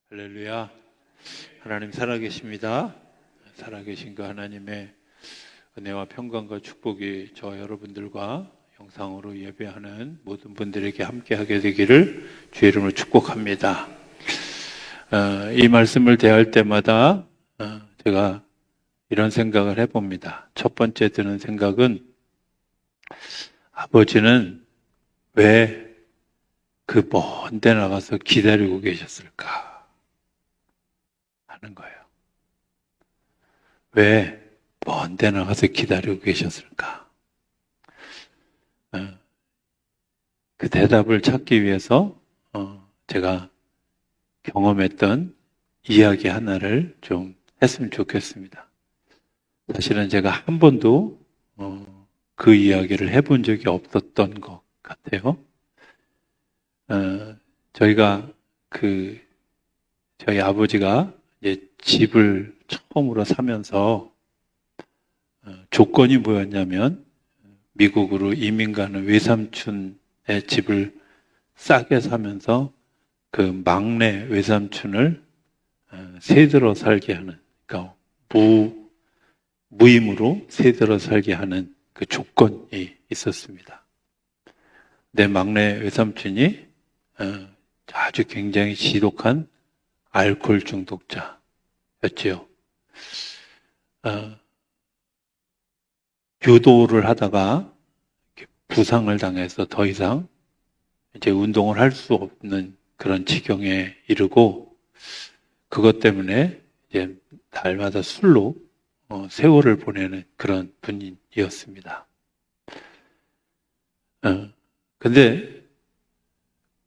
할렐루야. 하나님 살아계십니다. 살아계신 그 하나님의 은혜와 평강과 축복이 저 여러분들과 영상으로 예배하는 모든 분들에게 함께하게 되기를 주의 이름으로 축복합니다. 이 말씀을 대할 때마다 제가 이런 생각을 해봅니다. 첫 번째 드는 생각은 아버지는 왜 그 먼 데 나가서 기다리고 계셨을까 하는 거예요. 왜 먼 데 나가서 기다리고 계셨을까? 그 대답을 찾기 위해서 제가 경험했던 이야기 하나를 좀 했으면 좋겠습니다. 사실은 제가 한 번도 그 이야기를 해본 적이 없었던 것 같아요. 저희가 저희 아버지가 이제 집을 처음으로 사면서 조건이 뭐였냐면 미국으로 이민 가는 외삼촌의 집을 싸게 사면서 그 막내 외삼촌을 세들어 살게 하는, 그러니까 무임으로 세들어 살게 하는 그 조건이 있었습니다. 내 막내 외삼촌이 아주 굉장히 지독한 알코올 중독자였지요. 유도를 하다가 부상을 당해서 더 이상 이제 운동을 할 수 없는 그런 지경에 이르고, 그것 때문에 이제 달마다 술로 세월을 보내는 그런 분이었습니다. 근데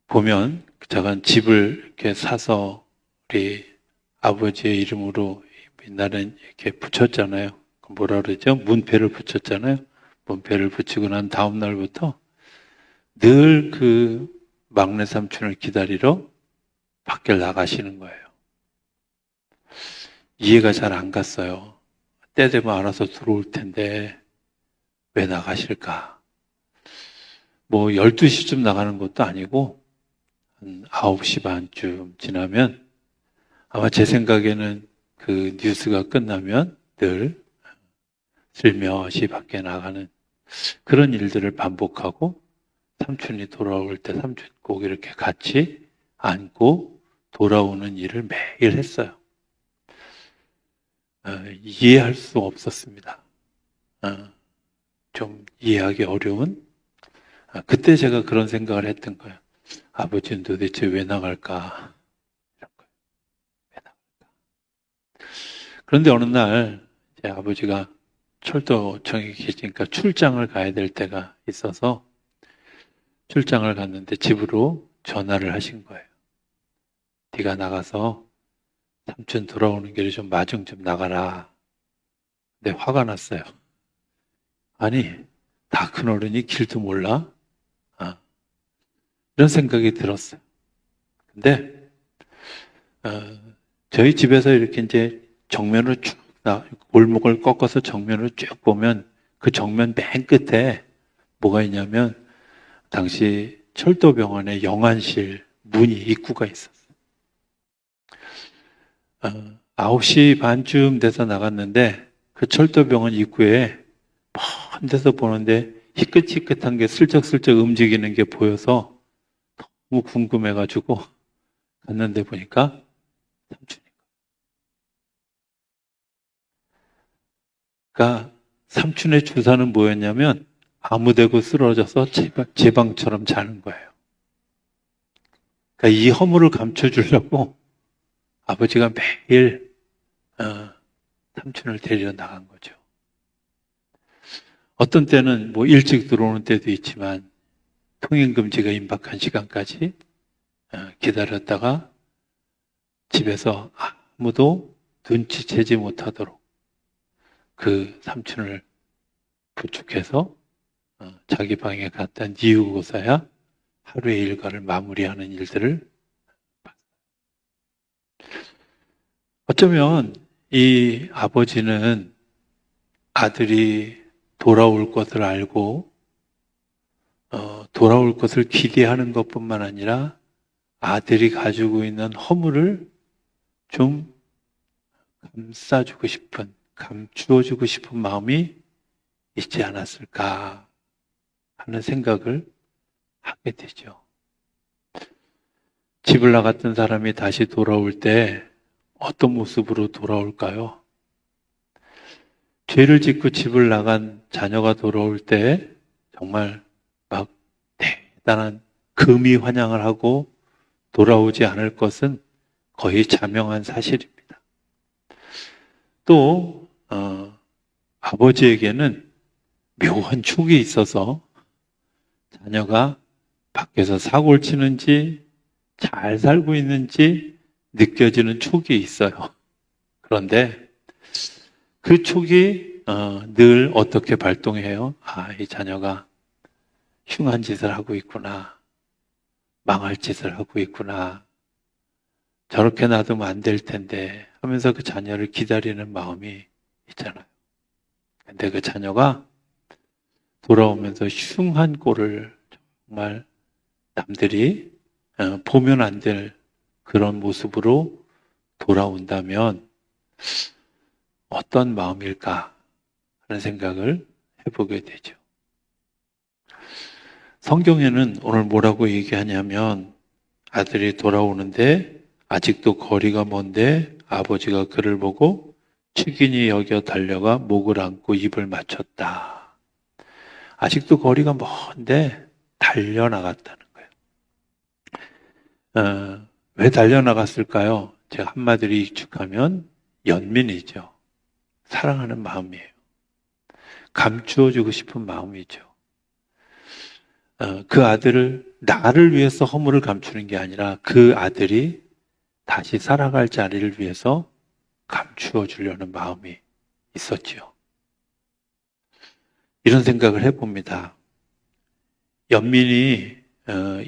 보면 제가 집을 이렇게 사서 우리 아버지의 이름으로 옛날엔 이렇게 붙였잖아요. 뭐라 그러죠? 문패를 붙였잖아요. 문패를 붙이고 난 다음 날부터 늘 그 막내 삼촌을 기다리러 밖에 나가시는 거예요. 이해가 잘 안 갔어요. 때 되면 알아서 들어올 텐데 왜 나가실까? 뭐 12시쯤 나가는 것도 아니고 한 9시 반쯤 지나면, 아마 제 생각에는 그 뉴스가 끝나면 늘 슬며시 밖에 나가는 그런 일들을 반복하고, 삼촌이 돌아올 때 삼촌 꼭 이렇게 같이 안고 돌아오는 일을 매일 했어요. 이해할 수 없었습니다. 좀 이해하기 어려운, 그때 제가 그런 생각을 했던 거예요. 아버지는 도대체 왜 나갈까? 이런 거예요. 왜 나갈까? 그런데 어느 날 제 아버지가 철도청에 계시니까 출장을 가야 될 때가 있어서 출장을 갔는데 집으로 전화를 하신 거예요. 네가 나가서 삼촌 돌아오는 길에 좀 마중 좀 나가라. 근데 화가 났어요. 아니, 다 큰 어른이 길도 몰라? 이런 생각이 들었어요. 근데 저희 집에서 이렇게 이제 정면으로 쭉 골목을 꺾어서 정면으로 쭉 보면 그 정면 맨 끝에 뭐가 있냐면 당시 철도병원의 영안실 문이 입구가 있었어요. 9시 반쯤 돼서 나갔는데 그 철도병원 입구에 먼 데서 보는데 희끗희끗한 게 슬쩍슬쩍 움직이는 게 보여서 너무 궁금해가지고 갔는데 보니까 삼촌인 거예요. 그러니까 삼촌의 주사는 뭐였냐면 아무데고 쓰러져서 제방처럼 자는 거예요. 그러니까 이 허물을 감춰주려고 아버지가 매일 삼촌을 데리러 나간 거죠. 어떤 때는 뭐 일찍 들어오는 때도 있지만 통행금지가 임박한 시간까지 기다렸다가 집에서 아무도 눈치채지 못하도록 그 삼촌을 부축해서 자기 방에 갖다 뉘우고서야 하루의 일과를 마무리하는 일들을 어쩌면 이 아버지는 아들이 돌아올 것을 알고 돌아올 것을 기대하는 것뿐만 아니라 아들이 가지고 있는 허물을 좀 감싸주고 싶은, 감추어주고 싶은 마음이 있지 않았을까 하는 생각을 하게 되죠. 집을 나갔던 사람이 다시 돌아올 때 어떤 모습으로 돌아올까요? 죄를 짓고 집을 나간 자녀가 돌아올 때 정말 막 대단한 금이 환영을 하고 돌아오지 않을 것은 거의 자명한 사실입니다. 또 아버지에게는 묘한 촉이 있어서 자녀가 밖에서 사고를 치는지 잘 살고 있는지 느껴지는 촉이 있어요. 그런데 그 촉이 늘 어떻게 발동해요? 이 자녀가 흉한 짓을 하고 있구나. 망할 짓을 하고 있구나. 저렇게 놔두면 안 될 텐데 하면서 그 자녀를 기다리는 마음이 있잖아요. 근데 그 자녀가 돌아오면서 흉한 꼴을 정말 남들이 보면 안 될 그런 모습으로 돌아온다면 어떤 마음일까 하는 생각을 해보게 되죠. 성경에는 오늘 뭐라고 얘기하냐면 아들이 돌아오는데 아직도 거리가 먼데 아버지가 그를 보고 측은히 여겨 달려가 목을 안고 입을 맞췄다. 아직도 거리가 먼데 달려나갔다는 거예요. 왜 달려나갔을까요? 제가 한마디로 익축하면 연민이죠. 사랑하는 마음이에요. 감추어주고 싶은 마음이죠. 그 아들을 나를 위해서 허물을 감추는 게 아니라 그 아들이 다시 살아갈 자리를 위해서 감추어 주려는 마음이 있었지요. 이런 생각을 해봅니다.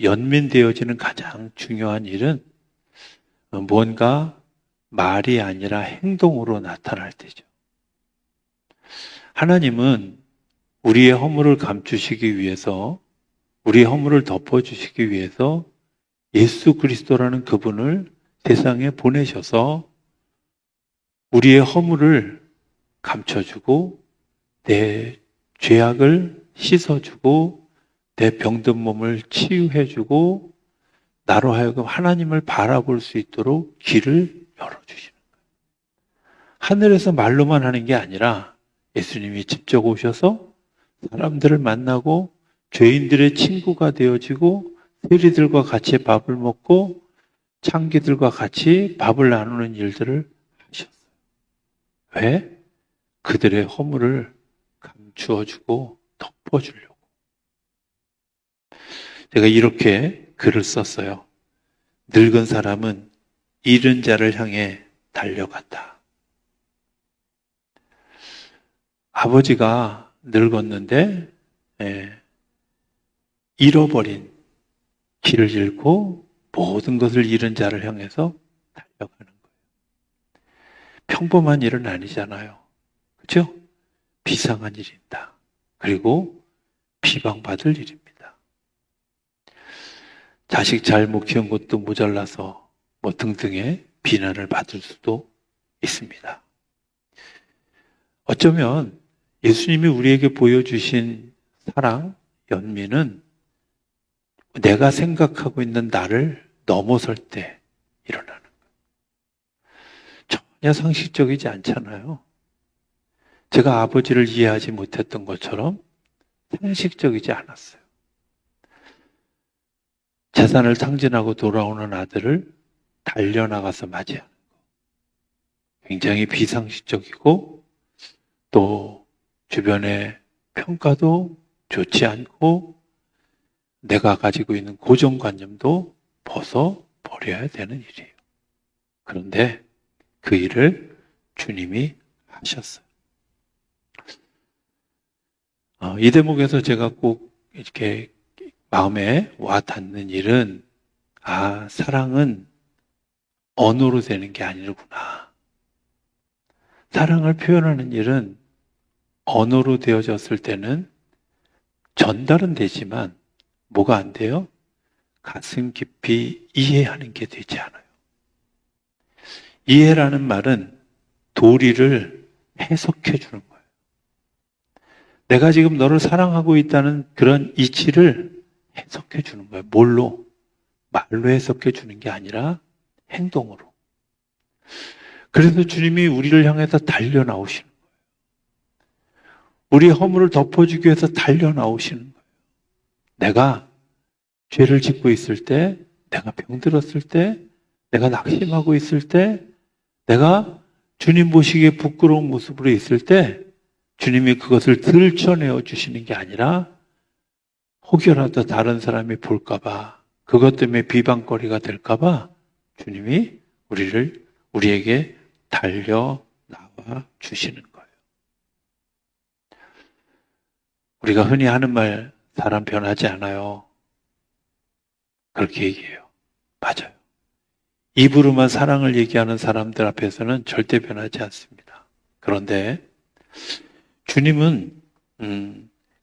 연민되어지는 가장 중요한 일은 뭔가 말이 아니라 행동으로 나타날 때죠. 하나님은 우리의 허물을 감추시기 위해서, 우리의 허물을 덮어주시기 위해서 예수 그리스도라는 그분을 세상에 보내셔서 우리의 허물을 감춰주고 내 죄악을 씻어주고 내 병든 몸을 치유해주고 나로 하여금 하나님을 바라볼 수 있도록 길을 열어주시는 거예요. 하늘에서 말로만 하는 게 아니라 예수님이 직접 오셔서 사람들을 만나고 죄인들의 친구가 되어지고 세리들과 같이 밥을 먹고 창기들과 같이 밥을 나누는 일들을 하셨어요. 왜? 그들의 허물을 감추어주고 덮어주려고. 제가 이렇게 글을 썼어요. 늙은 사람은 잃은 자를 향해 달려갔다. 아버지가 늙었는데 잃어버린 길을 잃고 모든 것을 잃은 자를 향해서 달려가는 거예요. 평범한 일은 아니잖아요. 그렇죠? 비상한 일입니다. 그리고 비방받을 일입니다. 자식 잘 못 키운 것도 모자라서 뭐 등등의 비난을 받을 수도 있습니다. 어쩌면 예수님이 우리에게 보여주신 사랑, 연민은 내가 생각하고 있는 나를 넘어설 때 일어나는 거예요. 전혀 상식적이지 않잖아요. 제가 아버지를 이해하지 못했던 것처럼 상식적이지 않았어요. 재산을 탕진하고 돌아오는 아들을 달려나가서 맞이하는 거. 굉장히 비상식적이고 또 주변의 평가도 좋지 않고 내가 가지고 있는 고정관념도 벗어버려야 되는 일이에요. 그런데 그 일을 주님이 하셨어요. 이 대목에서 제가 꼭 이렇게 마음에 와 닿는 일은, 사랑은 언어로 되는 게 아니구나. 사랑을 표현하는 일은 언어로 되어졌을 때는 전달은 되지만 뭐가 안 돼요? 가슴 깊이 이해하는 게 되지 않아요. 이해라는 말은 도리를 해석해 주는 거예요. 내가 지금 너를 사랑하고 있다는 그런 이치를 해석해 주는 거예요. 뭘로? 말로 해석해 주는 게 아니라 행동으로. 그래서 주님이 우리를 향해서 달려 나오시는 거예요. 우리의 허물을 덮어주기 위해서 달려 나오시는 거예요. 내가 죄를 짓고 있을 때, 내가 병들었을 때, 내가 낙심하고 있을 때, 내가 주님 보시기에 부끄러운 모습으로 있을 때 주님이 그것을 들춰내어 주시는 게 아니라 혹여라도 다른 사람이 볼까봐, 그것 때문에 비방거리가 될까봐 주님이 우리에게 달려 나와 주시는 거예요. 우리가 흔히 하는 말, 사람 변하지 않아요. 그렇게 얘기해요. 맞아요. 입으로만 사랑을 얘기하는 사람들 앞에서는 절대 변하지 않습니다. 그런데 주님은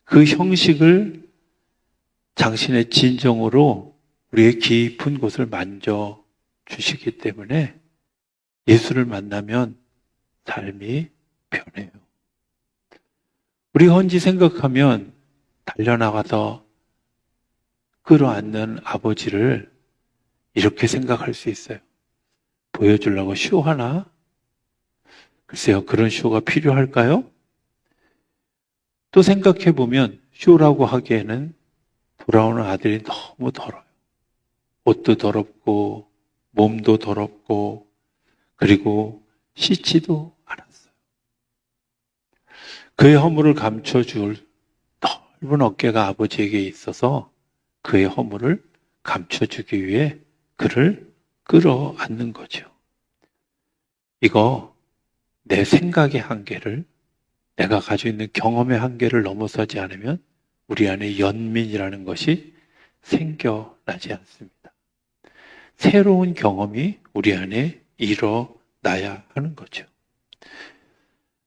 그 형식을 당신의 진정으로 우리의 깊은 곳을 만져 주시기 때문에 예수를 만나면 삶이 변해요. 우리가 헌지 생각하면 달려나가서 끌어안는 아버지를 이렇게 생각할 수 있어요. 보여주려고 쇼하나? 글쎄요, 그런 쇼가 필요할까요? 또 생각해보면 쇼라고 하기에는 돌아오는 아들이 너무 더러워요. 옷도 더럽고 몸도 더럽고 그리고 씻지도 않았어요. 그의 허물을 감춰줄 넓은 어깨가 아버지에게 있어서 그의 허물을 감춰주기 위해 그를 끌어안는 거죠. 이거 내 생각의 한계를, 내가 가지고 있는 경험의 한계를 넘어서지 않으면 우리 안에 연민이라는 것이 생겨나지 않습니다. 새로운 경험이 우리 안에 일어나야 하는 거죠.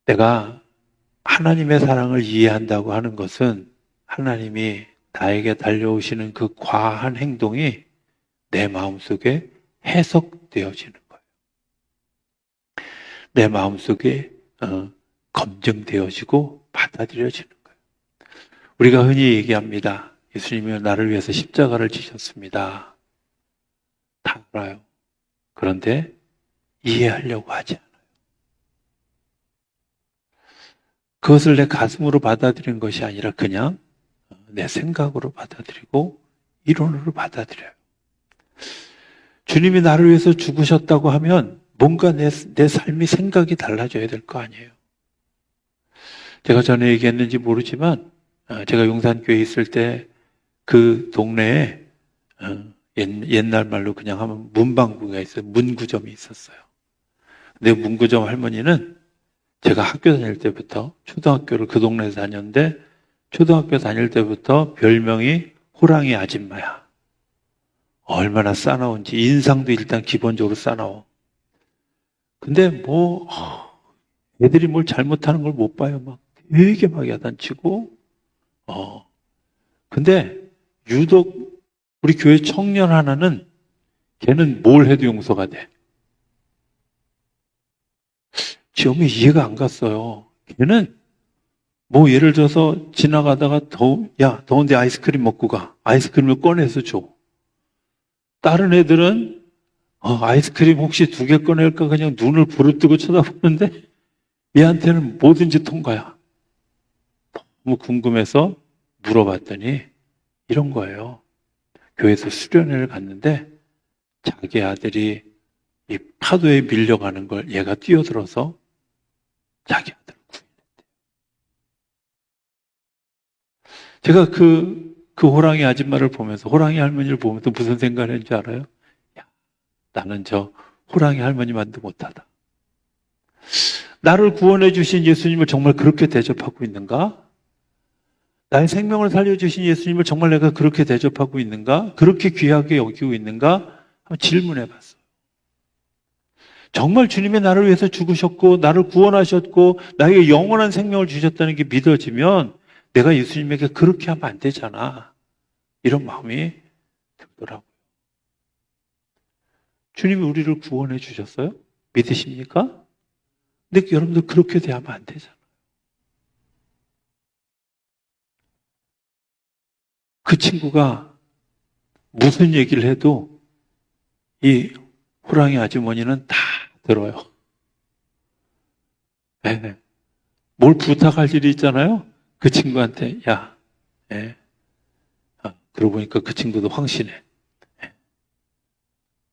내가 하나님의 사랑을 이해한다고 하는 것은 하나님이 나에게 달려오시는 그 과한 행동이 내 마음속에 해석되어지는 거예요. 내 마음속에 검증되어지고 받아들여지는 거예요. 우리가 흔히 얘기합니다. 예수님이 나를 위해서 십자가를 지셨습니다. 다 알아요. 그런데 이해하려고 하지 않아요. 그것을 내 가슴으로 받아들이는 것이 아니라 그냥 내 생각으로 받아들이고 이론으로 받아들여요. 주님이 나를 위해서 죽으셨다고 하면 뭔가 내 삶이 생각이 달라져야 될 거 아니에요. 제가 전에 얘기했는지 모르지만 제가 용산교회에 있을 때 그 동네에 옛날 말로 그냥 하면 문방구가 있어요. 문구점이 있었어요. 근데 문구점 할머니는 제가 학교 다닐 때부터, 초등학교를 그 동네에서 다녔는데 초등학교 다닐 때부터 별명이 호랑이 아줌마야. 얼마나 싸나운지. 인상도 일단 기본적으로 싸나워. 근데 애들이 뭘 잘못하는 걸 못 봐요. 막 되게 막 야단치고. 근데 유독 우리 교회 청년 하나는 걔는 뭘 해도 용서가 돼. 처음에 이해가 안 갔어요. 걔는 예를 들어서 지나가다가 더운데 아이스크림 먹고 가. 아이스크림을 꺼내서 줘. 다른 애들은 아이스크림 혹시 2개 꺼낼까 그냥 눈을 부릅뜨고 쳐다보는데 얘한테는 뭐든지 통과야. 너무 궁금해서 물어봤더니 이런 거예요. 교회에서 수련회를 갔는데 자기 아들이 이 파도에 밀려가는 걸 얘가 뛰어들어서 자기 아들을 구해냈대요. 제가 그 호랑이 아줌마를 보면서, 호랑이 할머니를 보면서 무슨 생각을 했는지 알아요? 나는 저 호랑이 할머니만도 못하다. 나를 구원해 주신 예수님을 정말 그렇게 대접하고 있는가? 나의 생명을 살려주신 예수님을 정말 내가 그렇게 대접하고 있는가? 그렇게 귀하게 여기고 있는가? 한번 질문해 봤어. 정말 주님이 나를 위해서 죽으셨고 나를 구원하셨고 나에게 영원한 생명을 주셨다는 게 믿어지면 내가 예수님에게 그렇게 하면 안 되잖아. 이런 마음이 들더라고요. 주님이 우리를 구원해 주셨어요? 믿으십니까? 근데 여러분들 그렇게 대하면 안 되잖아. 그 친구가 무슨 얘기를 해도 이 호랑이 아주머니는 다 들어요. 네. 뭘 부탁할 일이 있잖아요. 그 친구한테 야, 네. 그러고 보니까 그 친구도 황신해. 네.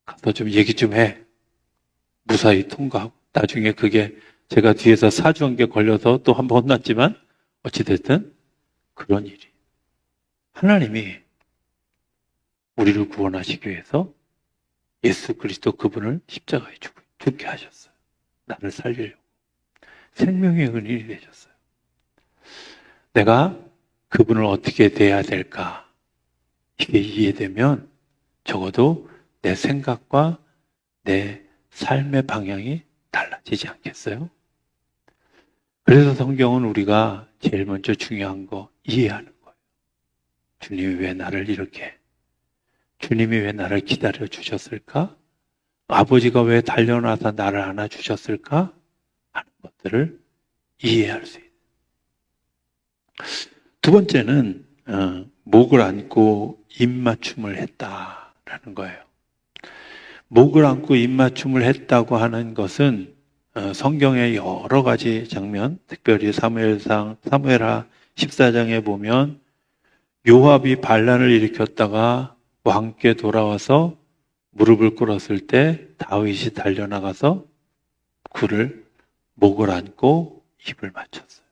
가서 좀 얘기 좀 해. 무사히 통과하고. 나중에 그게 제가 뒤에서 사주한개 걸려서 또 한 번 혼났지만 어찌됐든 그런 일이. 하나님이 우리를 구원하시기 위해서 예수 그리스도 그분을 십자가에 죽게 하셨어요. 나를 살리려고. 생명의 은인이 되셨어요. 내가 그분을 어떻게 대해야 될까? 이게 이해되면 적어도 내 생각과 내 삶의 방향이 달라지지 않겠어요? 그래서 성경은 우리가 제일 먼저 중요한 거 이해하는 거예요. 주님이 왜 나를 이렇게, 주님이 왜 나를 기다려 주셨을까? 아버지가 왜 달려나서 나를 안아주셨을까? 하는 것들을 이해할 수 있어요. 두 번째는 목을 안고 입맞춤을 했다라는 거예요. 목을 안고 입맞춤을 했다고 하는 것은 성경의 여러 가지 장면, 특별히 사무엘하 14장에 보면 요압이 반란을 일으켰다가 왕께 돌아와서 무릎을 꿇었을 때 다윗이 달려나가서 그를 목을 안고 입을 맞췄어요.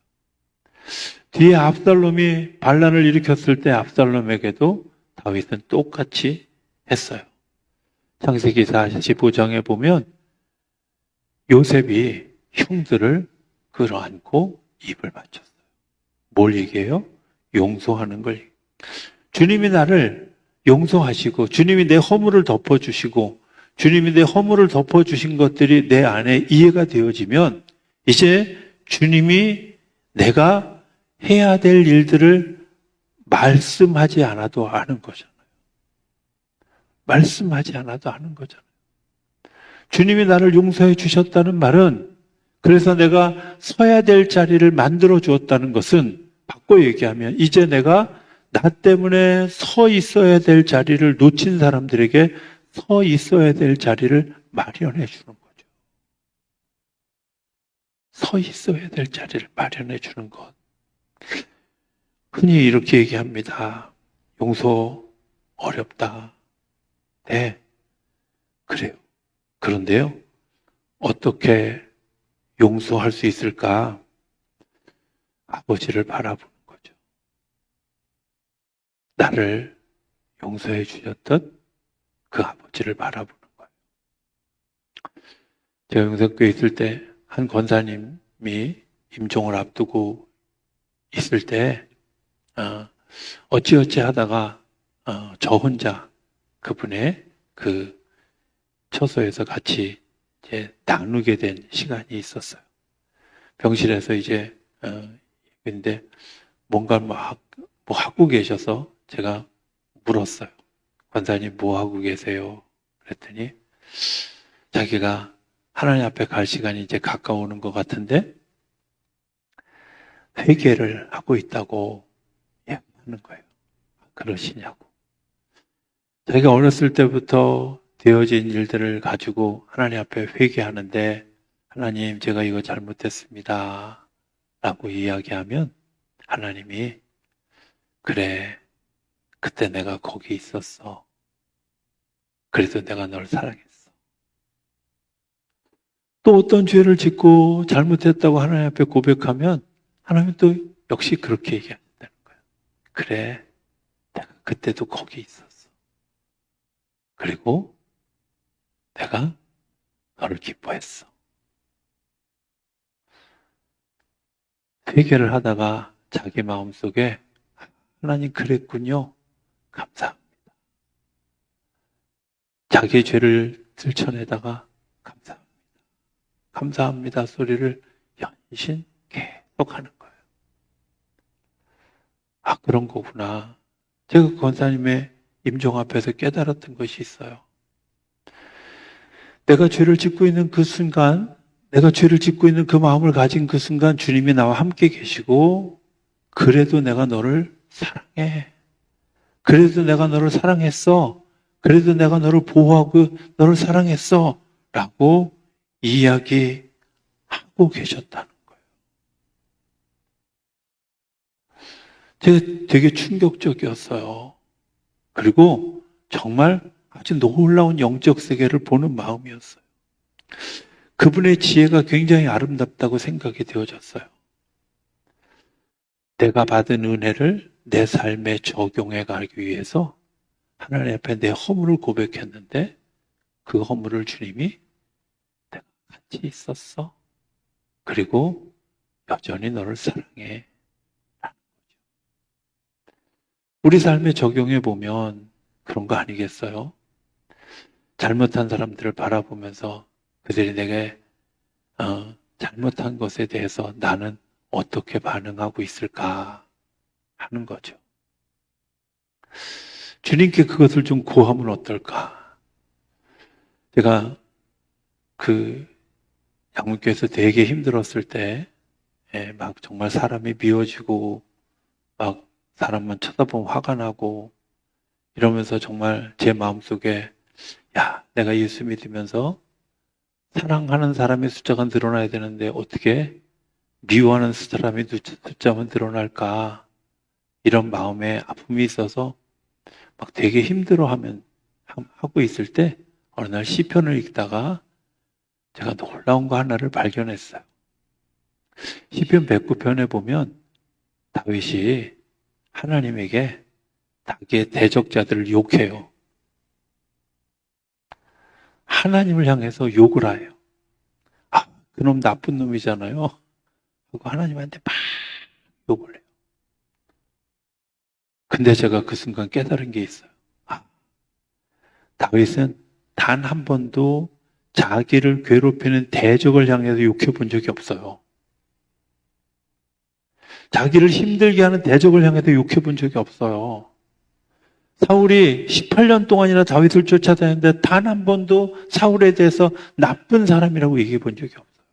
뒤에 압살롬이 반란을 일으켰을 때 압살롬에게도 다윗은 똑같이 했어요. 창세기 45장에 보면 요셉이 형들을 끌어안고 입을 맞췄어요. 뭘 얘기해요? 용서하는 걸. 주님이 나를 용서하시고 주님이 내 허물을 덮어주시고 주님이 내 허물을 덮어주신 것들이 내 안에 이해가 되어지면 이제 주님이 내가 해야 될 일들을 말씀하지 않아도 아는 거잖아요. 말씀하지 않아도 아는 거잖아요. 주님이 나를 용서해 주셨다는 말은 그래서 내가 서야 될 자리를 만들어 주었다는 것은 바꿔 얘기하면 이제 내가 나 때문에 서 있어야 될 자리를 놓친 사람들에게 서 있어야 될 자리를 마련해 주는 거죠. 서 있어야 될 자리를 마련해 주는 것. 흔히 이렇게 얘기합니다. 용서 어렵다. 네, 그래요. 그런데요, 어떻게 용서할 수 있을까? 아버지를 바라보는 거죠. 나를 용서해 주셨던 그 아버지를 바라보는 거예요. 제가 용서교회 있을 때 한 권사님이 임종을 앞두고 있을 때 어찌어찌 하다가 저 혼자 그분의 그 처소에서 같이 이제 나누게 된 시간이 있었어요. 병실에서 이제 근데 뭔가 뭐 하고 계셔서 제가 물었어요. 권사님 뭐 하고 계세요? 그랬더니 자기가 하나님 앞에 갈 시간이 이제 가까우는 것 같은데 회개를 하고 있다고 하는 거예요. 그러시냐고. 자기가 어렸을 때부터 되어진 일들을 가지고 하나님 앞에 회개하는데 하나님 제가 이거 잘못했습니다 라고 이야기하면 하나님이 그래 그때 내가 거기 있었어. 그래도 내가 널 사랑했어. 또 어떤 죄를 짓고 잘못했다고 하나님 앞에 고백하면 하나님은 또 역시 그렇게 얘기한다는 거예요. 그래 내가 그때도 거기 있었어. 그리고 내가 너를 기뻐했어. 회개를 하다가 자기 마음속에 하나님 그랬군요. 감사합니다. 자기의 죄를 들춰내다가 감사합니다. 감사합니다 소리를 연신 계속 하는 거예요. 아, 그런 거구나. 제가 권사님의 임종 앞에서 깨달았던 것이 있어요. 내가 죄를 짓고 있는 그 순간, 내가 죄를 짓고 있는 그 마음을 가진 그 순간 주님이 나와 함께 계시고, 그래도 내가 너를 사랑해. 그래도 내가 너를 사랑했어. 그래도 내가 너를 보호하고 너를 사랑했어. 라고 이야기하고 계셨다는 거예요. 제가 되게 충격적이었어요. 그리고 정말 아주 놀라운 영적 세계를 보는 마음이었어요. 그분의 지혜가 굉장히 아름답다고 생각이 되어졌어요. 내가 받은 은혜를 내 삶에 적용해 가기 위해서 하나님 앞에 내 허물을 고백했는데 그 허물을 주님이 내가 같이 있었어. 그리고 여전히 너를 사랑해. 우리 삶에 적용해 보면 그런 거 아니겠어요? 잘못한 사람들을 바라보면서 그들이 내게 잘못한 것에 대해서 나는 어떻게 반응하고 있을까 하는 거죠. 주님께 그것을 좀 구하면 어떨까? 제가 그 양문교에서 되게 힘들었을 때, 막 정말 사람이 미워지고, 막 사람만 쳐다보면 화가 나고, 이러면서 정말 제 마음속에, 야, 내가 예수 믿으면서 사랑하는 사람의 숫자가 늘어나야 되는데, 어떻게 미워하는 사람의 숫자만 늘어날까? 이런 마음에 아픔이 있어서 막 되게 하고 있을 때, 어느 날 시편을 읽다가 제가 놀라운 거 하나를 발견했어요. 시편 109편에 보면 다윗이 하나님에게 자기의 대적자들을 욕해요. 하나님을 향해서 욕을 해요. 아, 그놈 나쁜 놈이잖아요. 하고 하나님한테 막 욕을 해요. 근데 제가 그 순간 깨달은 게 있어요. 아, 다윗은 단 한 번도 자기를 괴롭히는 대적을 향해서 욕해 본 적이 없어요. 자기를 힘들게 하는 대적을 향해서 욕해 본 적이 없어요. 사울이 18년 동안이나 다윗을 쫓아다녔는데 단 한 번도 사울에 대해서 나쁜 사람이라고 얘기해 본 적이 없어요.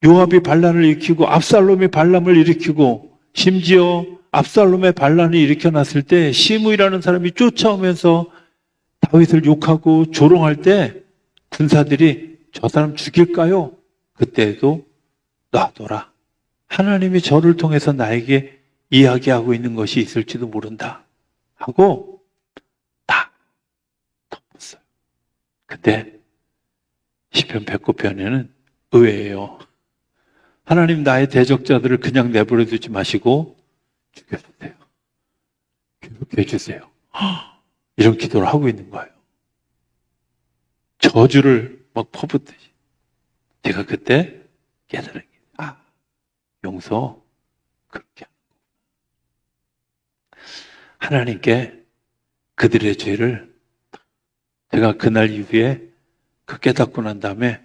요압이 반란을 일으키고 압살롬이 반란을 일으키고 심지어 압살롬의 반란을 일으켜놨을 때 시므이라는 사람이 쫓아오면서 다윗을 욕하고 조롱할 때 군사들이 저 사람 죽일까요? 그때도 놔둬라. 하나님이 저를 통해서 나에게 이야기하고 있는 것이 있을지도 모른다. 하고 다 덮었어요. 근데 시편 109편에는 의외예요. 하나님 나의 대적자들을 그냥 내버려 두지 마시고 죽여주세요. 괴롭게 해주세요. 이런 기도를 하고 있는 거예요. 저주를 막 퍼붓듯이. 제가 그때 깨달은 게, 용서 그렇게 하는 거구나. 하나님께 그들의 죄를 제가 그날 이후에 그 깨닫고 난 다음에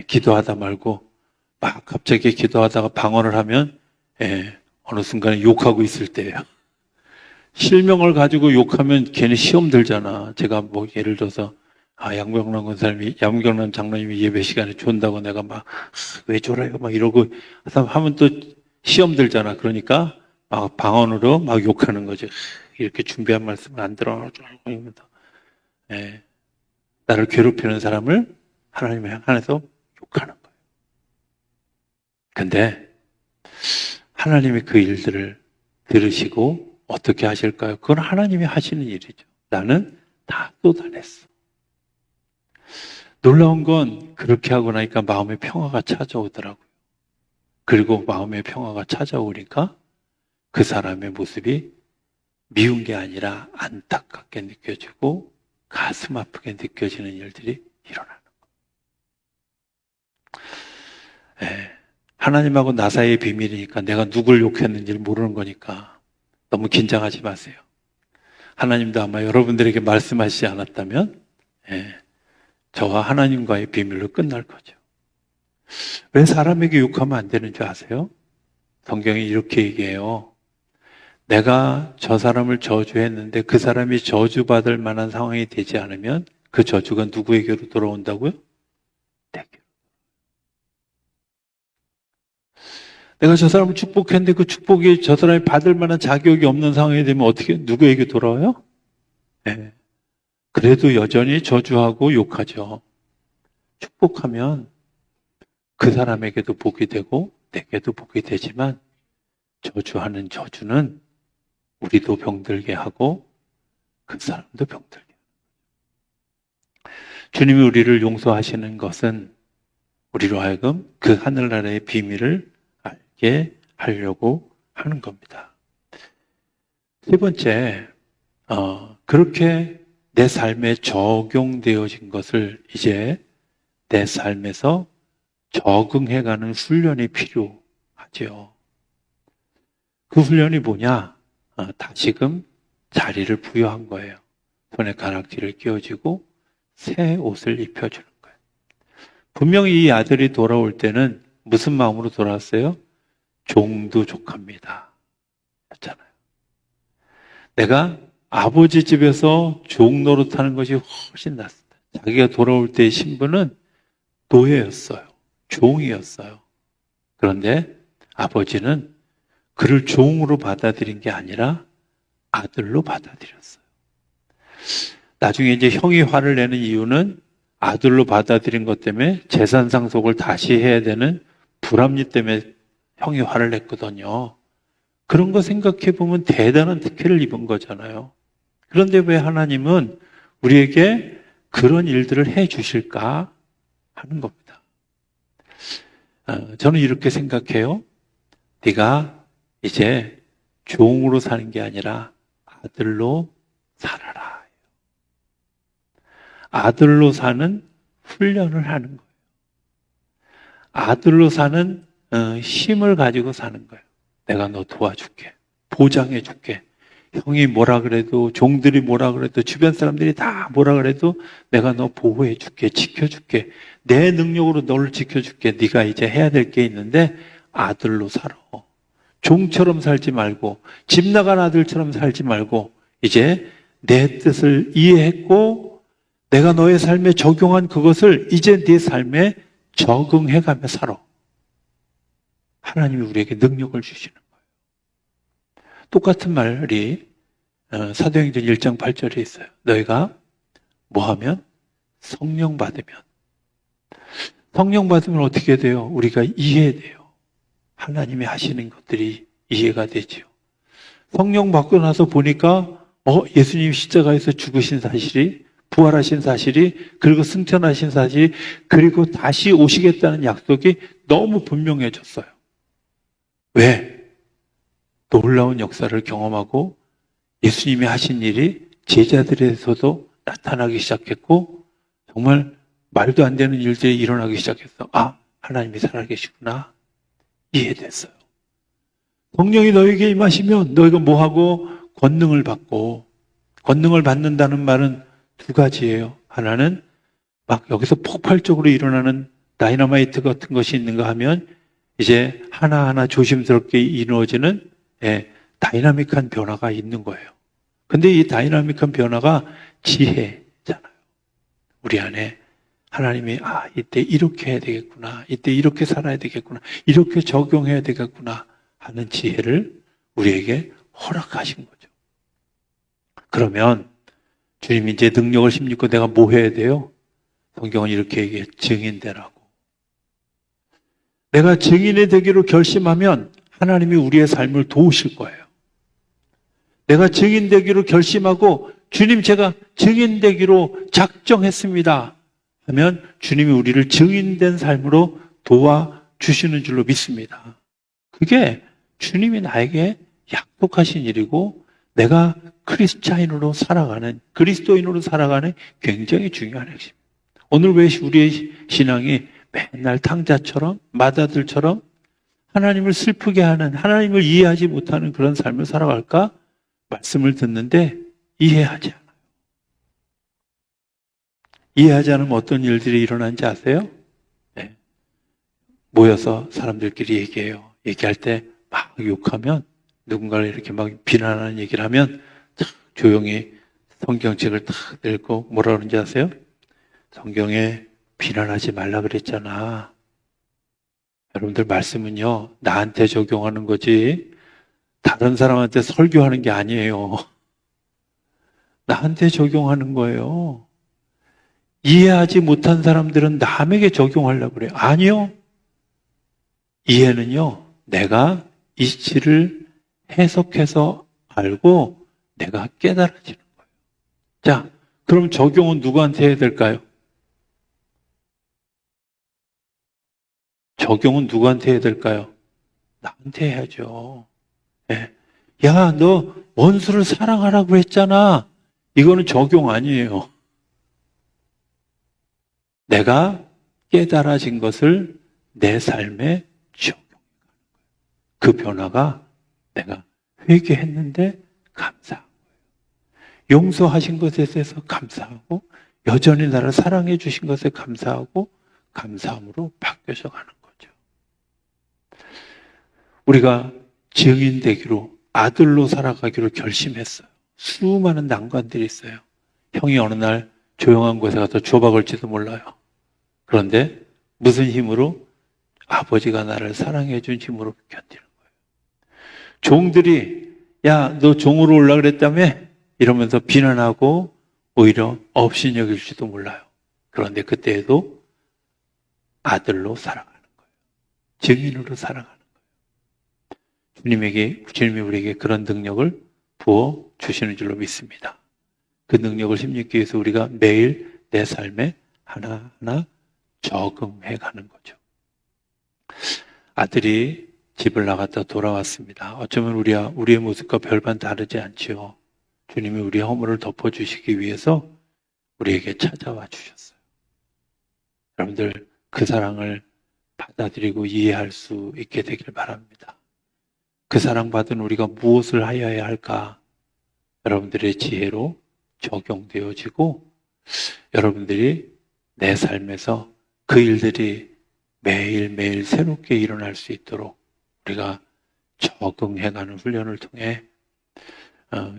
기도하다 말고 막 갑자기 기도하다가 방언을 하면 어느 순간에 욕하고 있을 때예요. 실명을 가지고 욕하면 괜히 시험 들잖아. 제가 뭐 예를 들어서 양병남 장로님이 예배 시간에 존다고 내가 막 왜 졸아요 막 이러고 하면 또 시험 들잖아. 그러니까 막 방언으로 막 욕하는 거죠. 이렇게 준비한 말씀을 안 들어. 나를 괴롭히는 사람을 하나님의 향해서 욕하는 거예요. 근데 하나님이 그 일들을 들으시고 어떻게 하실까요? 그건 하나님이 하시는 일이죠. 나는 다 쏟아냈어. 놀라운 건 그렇게 하고 나니까 마음의 평화가 찾아오더라고요. 그리고 마음의 평화가 찾아오니까 그 사람의 모습이 미운 게 아니라 안타깝게 느껴지고 가슴 아프게 느껴지는 일들이 일어나는 거예요. 하나님하고 나 사이의 비밀이니까 내가 누굴 욕했는지를 모르는 거니까 너무 긴장하지 마세요. 하나님도 아마 여러분들에게 말씀하시지 않았다면 저와 하나님과의 비밀로 끝날 거죠. 왜 사람에게 욕하면 안 되는 줄 아세요? 성경이 이렇게 얘기해요. 내가 저 사람을 저주했는데 그 사람이 저주받을 만한 상황이 되지 않으면 그 저주가 누구에게로 돌아온다고요? 내게로. 내가 저 사람을 축복했는데 그 축복이 저 사람이 받을 만한 자격이 없는 상황이 되면 어떻게, 누구에게 돌아와요? 네. 그래도 여전히 저주하고 욕하죠. 축복하면 그 사람에게도 복이 되고 내게도 복이 되지만 저주하는 저주는 우리도 병들게 하고 그 사람도 병들게 하고. 주님이 우리를 용서하시는 것은 우리로 하여금 그 하늘나라의 비밀을 알게 하려고 하는 겁니다. 세 번째, 그렇게 내 삶에 적용되어진 것을 이제 내 삶에서 적응해가는 훈련이 필요하죠. 그 훈련이 뭐냐? 다시금 자리를 부여한 거예요. 손에 가락지를 끼워주고 새 옷을 입혀주는 거예요. 분명히 이 아들이 돌아올 때는 무슨 마음으로 돌아왔어요? 종도 족합니다. 였잖아요. 내가 아버지 집에서 종 노릇하는 것이 훨씬 낫습니다. 자기가 돌아올 때의 신분은 노예였어요. 종이었어요. 그런데 아버지는 그를 종으로 받아들인 게 아니라 아들로 받아들였어요. 나중에 이제 형이 화를 내는 이유는 아들로 받아들인 것 때문에 재산 상속을 다시 해야 되는 불합리 때문에 형이 화를 냈거든요. 그런 거 생각해 보면 대단한 특혜를 입은 거잖아요. 그런데 왜 하나님은 우리에게 그런 일들을 해 주실까 하는 겁니다. 저는 이렇게 생각해요. 네가 이제 종으로 사는 게 아니라 아들로 살아라. 아들로 사는 훈련을 하는 거예요. 아들로 사는 힘을 가지고 사는 거예요. 내가 너 도와줄게. 보장해 줄게. 형이 뭐라 그래도, 종들이 뭐라 그래도, 주변 사람들이 다 뭐라 그래도 내가 너 보호해 줄게. 지켜줄게. 내 능력으로 너를 지켜줄게. 네가 이제 해야 될 게 있는데 아들로 살아. 종처럼 살지 말고, 집 나간 아들처럼 살지 말고, 이제 내 뜻을 이해했고 내가 너의 삶에 적용한 그것을 이제 네 삶에 적응해가며 살아. 하나님이 우리에게 능력을 주시는 거예요. 똑같은 말이 사도행전 1장 8절에 있어요. 너희가 뭐하면? 성령 받으면. 성령 받으면 어떻게 돼요? 우리가 이해돼요. 하나님이 하시는 것들이 이해가 되지요. 성령 받고 나서 보니까 예수님이 십자가에서 죽으신 사실이, 부활하신 사실이, 그리고 승천하신 사실이, 그리고 다시 오시겠다는 약속이 너무 분명해졌어요. 왜? 놀라운 역사를 경험하고 예수님이 하신 일이 제자들에서도 나타나기 시작했고 정말 말도 안 되는 일들이 일어나기 시작했어. 하나님이 살아계시구나. 이해됐어요. 성령이 너에게 임하시면 너희가 뭐하고? 권능을 받고. 권능을 받는다는 말은 두 가지예요. 하나는 막 여기서 폭발적으로 일어나는 다이너마이트 같은 것이 있는가 하면 이제 하나하나 조심스럽게 이루어지는 다이나믹한 변화가 있는 거예요. 근데 이 다이나믹한 변화가 지혜잖아요. 우리 안에 하나님이 이때 이렇게 해야 되겠구나. 이때 이렇게 살아야 되겠구나. 이렇게 적용해야 되겠구나 하는 지혜를 우리에게 허락하신 거죠. 그러면 주님이 이제 능력을 힘입고 내가 뭐 해야 돼요? 성경은 이렇게 얘기해. 증인되라고. 내가 증인이 되기로 결심하면 하나님이 우리의 삶을 도우실 거예요. 내가 증인 되기로 결심하고 주님 제가 증인 되기로 작정했습니다 하면 주님이 우리를 증인된 삶으로 도와주시는 줄로 믿습니다. 그게 주님이 나에게 약속하신 일이고 내가 크리스찬으로 살아가는, 그리스도인으로 살아가는 굉장히 중요한 핵심입니다. 오늘 왜 우리의 신앙이 맨날 탕자처럼, 마다들처럼 하나님을 슬프게 하는, 하나님을 이해하지 못하는 그런 삶을 살아갈까? 말씀을 듣는데 이해하지 않아요. 이해하지 않으면 어떤 일들이 일어나는지 아세요? 네. 모여서 사람들끼리 얘기해요. 얘기할 때 막 욕하면, 누군가를 이렇게 막 비난하는 얘기를 하면 탁 조용히 성경책을 탁 읽고 뭐라 그러는지 아세요? 성경에 비난하지 말라 그랬잖아. 여러분들 말씀은요, 나한테 적용하는 거지 다른 사람한테 설교하는 게 아니에요. 나한테 적용하는 거예요. 이해하지 못한 사람들은 남에게 적용하려고 그래요. 아니요. 이해는요, 내가 이치를 해석해서 알고 내가 깨달아지는 거예요. 자, 그럼 적용은 누구한테 해야 될까요? 적용은 누구한테 해야 될까요? 나한테 해야죠. 예. 야, 너 원수를 사랑하라고 했잖아. 이거는 적용 아니에요. 내가 깨달아진 것을 내 삶에 적용. 그 변화가 내가 회개했는데 감사한 거예요. 용서하신 것에 대해서 감사하고 여전히 나를 사랑해 주신 것에 감사하고 감사함으로 바뀌어져 가는 거죠. 우리가 증인 되기로 아들로 살아가기로 결심했어요. 수많은 난관들이 있어요. 형이 어느 날 조용한 곳에 가서 조박을지도 몰라요. 그런데 무슨 힘으로? 아버지가 나를 사랑해 준 힘으로 견디는 거예요. 종들이 야, 너 종으로 올라 그랬다며? 이러면서 비난하고 오히려 업신여길지도 몰라요. 그런데 그때에도 아들로 살아가는 거예요. 증인으로 살아가는 거예요. 주님이 우리에게 그런 능력을 부어 주시는 줄로 믿습니다. 그 능력을 힘입기 위해서 우리가 매일 내 삶에 하나하나 적응해 가는 거죠. 아들이 집을 나갔다 돌아왔습니다. 어쩌면 우리의 모습과 별반 다르지 않지요. 주님이 우리의 허물을 덮어주시기 위해서 우리에게 찾아와 주셨어요. 여러분들 그 사랑을 받아들이고 이해할 수 있게 되길 바랍니다. 그 사랑받은 우리가 무엇을 하여야 할까? 여러분들의 지혜로 적용되어지고 여러분들이 내 삶에서 그 일들이 매일매일 새롭게 일어날 수 있도록 우리가 적응해가는 훈련을 통해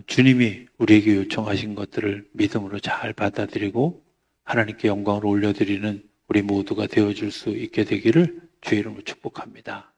주님이 우리에게 요청하신 것들을 믿음으로 잘 받아들이고 하나님께 영광을 올려드리는 우리 모두가 되어줄 수 있게 되기를 주의 이름으로 축복합니다.